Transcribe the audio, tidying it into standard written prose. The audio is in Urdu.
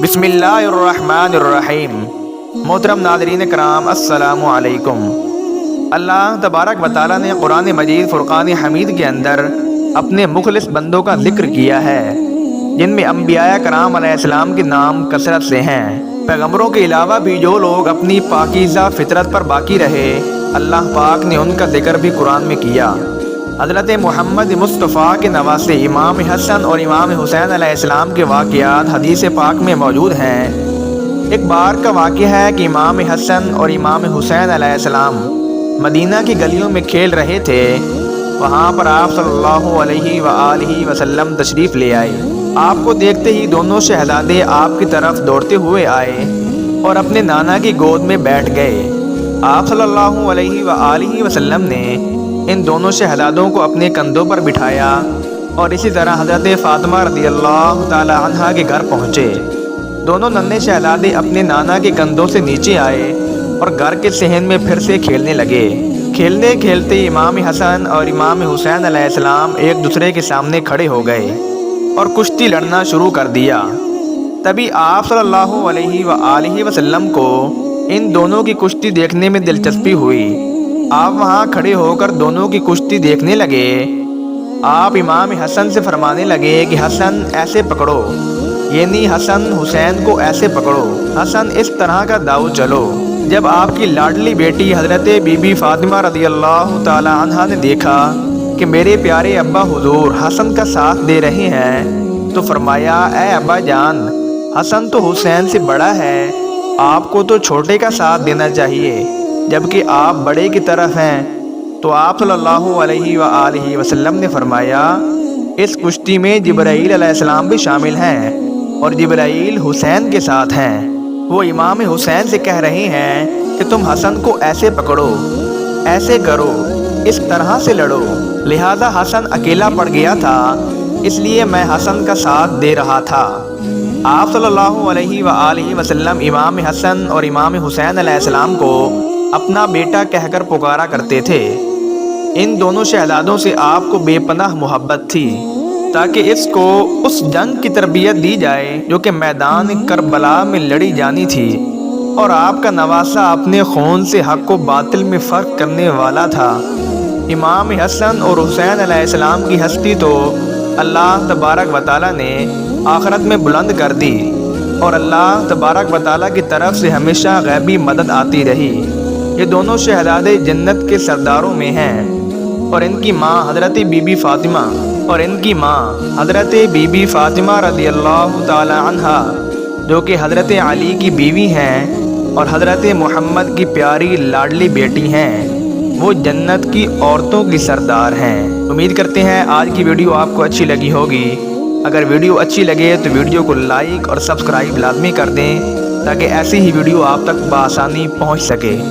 بسم اللہ الرحمن الرحیم۔ محترم ناظرین کرام، السلام علیکم۔ اللہ تبارک و تعالیٰ نے قرآن مجید فرقان حمید کے اندر اپنے مخلص بندوں کا ذکر کیا ہے، جن میں انبیاء کرام علیہ السلام کے نام کثرت سے ہیں۔ پیغمبروں کے علاوہ بھی جو لوگ اپنی پاکیزہ فطرت پر باقی رہے، اللہ پاک نے ان کا ذکر بھی قرآن میں کیا۔ حضرت محمد مصطفیٰ کے نواسے امام حسن اور امام حسین علیہ السلام کے واقعات حدیث پاک میں موجود ہیں۔ ایک بار کا واقعہ ہے کہ امام حسن اور امام حسین علیہ السلام مدینہ کی گلیوں میں کھیل رہے تھے۔ وہاں پر آپ صلی اللہ علیہ وآلہ وسلم تشریف لے آئے۔ آپ کو دیکھتے ہی دونوں شہزادے آپ کی طرف دوڑتے ہوئے آئے اور اپنے نانا کی گود میں بیٹھ گئے۔ آپ صلی اللہ علیہ وآلہ وسلم نے ان دونوں شہزادوں کو اپنے کندھوں پر بٹھایا اور اسی طرح حضرت فاطمہ رضی اللہ تعالی عنہا کے گھر پہنچے۔ دونوں ننھے شہزادے اپنے نانا کے کندھوں سے نیچے آئے اور گھر کے صحن میں پھر سے کھیلنے لگے۔ کھیلتے کھیلتے امام حسن اور امام حسین علیہ السلام ایک دوسرے کے سامنے کھڑے ہو گئے اور کشتی لڑنا شروع کر دیا۔ تبھی آپ صلی اللہ علیہ وآلہ وسلم کو ان دونوں کی کشتی دیکھنے میں دلچسپی ہوئی۔ آپ وہاں کھڑے ہو کر دونوں کی کشتی دیکھنے لگے۔ آپ امام حسن سے فرمانے لگے کہ حسن ایسے پکڑو، یعنی حسن حسین کو ایسے پکڑو، حسن اس طرح کا داؤ چلو۔ جب آپ کی لاڈلی بیٹی حضرت بی بی فاطمہ رضی اللہ تعالی عنہا نے دیکھا کہ میرے پیارے ابا حضور حسن کا ساتھ دے رہے ہیں، تو فرمایا، اے ابا جان، حسن تو حسین سے بڑا ہے، آپ کو تو چھوٹے کا ساتھ دینا چاہیے، جبکہ آپ بڑے کی طرف ہیں۔ تو آپ صلی اللہ علیہ وآلہ وسلم نے فرمایا، اس کشتی میں جبرائیل علیہ السلام بھی شامل ہیں اور جبرائیل حسین کے ساتھ ہیں۔ وہ امام حسین سے کہہ رہے ہیں کہ تم حسن کو ایسے پکڑو، ایسے کرو، اس طرح سے لڑو۔ لہذا حسن اکیلا پڑ گیا تھا، اس لیے میں حسن کا ساتھ دے رہا تھا۔ آپ صلی اللہ علیہ وآلہ وسلم امام حسن اور امام حسین علیہ السلام کو اپنا بیٹا کہہ کر پکارا کرتے تھے۔ ان دونوں شہزادوں سے آپ کو بے پناہ محبت تھی، تاکہ اس کو اس جنگ کی تربیت دی جائے جو کہ میدان کربلا میں لڑی جانی تھی، اور آپ کا نواسہ اپنے خون سے حق و باطل میں فرق کرنے والا تھا۔ امام حسن اور حسین علیہ السلام کی ہستی تو اللہ تبارک و تعالیٰ نے آخرت میں بلند کر دی، اور اللہ تبارک و تعالیٰ کی طرف سے ہمیشہ غیبی مدد آتی رہی۔ یہ دونوں شہزادے جنت کے سرداروں میں ہیں، اور ان کی ماں حضرت بی بی فاطمہ رضی اللہ تعالی عنہا، جو کہ حضرت علی کی بیوی ہیں اور حضرت محمد کی پیاری لاڈلی بیٹی ہیں، وہ جنت کی عورتوں کی سردار ہیں۔ امید کرتے ہیں آج کی ویڈیو آپ کو اچھی لگی ہوگی۔ اگر ویڈیو اچھی لگے تو ویڈیو کو لائک اور سبسکرائب لازمی کر دیں، تاکہ ایسی ہی ویڈیو آپ تک بآسانی پہنچ سکے۔